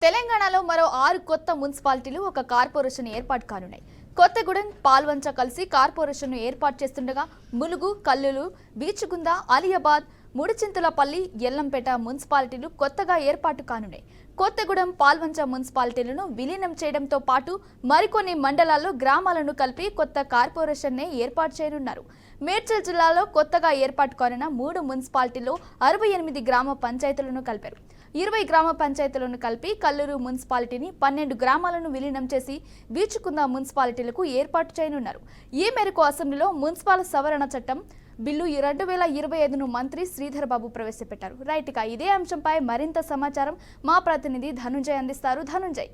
తెలంగాణలో మరో 6 కొత్త మున్సిపాలిటీలు ఒక కార్పొరేషన్ ఏర్పాటు కానున్నాయి. కొత్తగూడెం, పాల్వంచ కలిసి కార్పొరేషన్ను ఏర్పాటు చేస్తుండగా ములుగు, కల్లూరు, బీచుగుంద, అలియాబాద్, ముడిచింతలపల్లి, ఎల్లంపేట మున్సిపాలిటీలు కొత్తగా ఏర్పాటు కానున్నాయి. కొత్తగూడెం, పాల్వంచ మున్సిపాలిటీలను విలీనం చేయడంతో పాటు మరికొన్ని మండలాల్లో గ్రామాలను కలిపి కొత్త కార్పొరేషన్నే ఏర్పాటు చేయనున్నారు. మేడ్చల్ జిల్లాలో కొత్తగా ఏర్పాటు కానున్న 3 మున్సిపాలిటీల్లో 68 గ్రామ పంచాయతీలను కలిపారు. 20 గ్రామ పంచాయతీలను కలిపి కల్లూరు మున్సిపాలిటీని 12 గ్రామాలను విలీనం చేసి బీచుకుంద మున్సిపాలిటీలకు ఏర్పాటు చేయనున్నారు. ఈ మేరకు అసెంబ్లీలో మున్సిపల్ సవరణ చట్టం బిల్లు 2025ను మంత్రి శ్రీధర్ బాబు ప్రవేశపెట్టారు. రైట్ గా ఇదే అంశంపై మరింత సమాచారం మా ప్రతినిధి ధనుంజయ్ అందిస్తారు. ధనుంజయ్,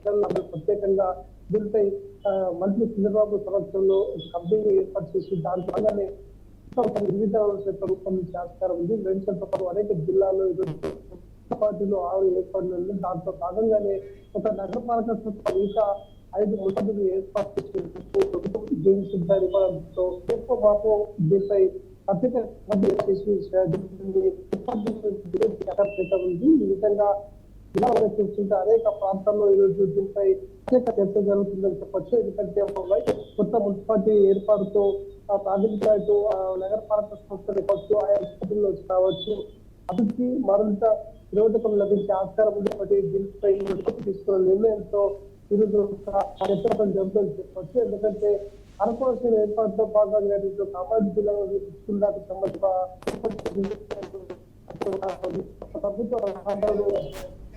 ప్రత్యేకంగా దీనిపై మంత్రి చంద్రబాబు సంవత్సరంలో కంపెనీ ఏర్పాటు చేసి దాని భాగంగానే వివిధ రూపొందించే ఆస్కారం ఉంది. మేడ్చల్తో పాటు అనేక జిల్లాల్లో పార్టీలో 6 ఏర్పాట్లు. దాంట్లో భాగంగానే ఒక నగరపాలక సంస్థ ఇంకా 5 మున్సిపల్ ఏర్పాటు చేసేందుకు దీనిపై ప్రత్యేక ఉంది. ఈ విధంగా ఇలా చూస్తుంటే అనేక ప్రాంతాల్లో ఈరోజు దీనిపై ప్రత్యేక చర్చ జరుగుతుందని చెప్పొచ్చు. ఎందుకంటే కొత్త మున్సిపాలిటీ ఏర్పాటుతో ప్రాథమిక నగరపాలక సంస్థలు కావచ్చు, ఆయా మున్సిపాలిటీల్లో కావచ్చు అభివృద్ధి మరింత నిరోధకం లభించే ఆస్కారం ఉంది. కాబట్టి దీనిపై తీసుకున్న నిర్ణయంతో ఈరోజు జరుగుతుందని చెప్పొచ్చు. ఎందుకంటే కార్పొరేషన్ ఏర్పాటుతో భాగంగా కామారెడ్డి జిల్లాలో తీసుకున్నకు సంబంధించిన ప్రభుత్వ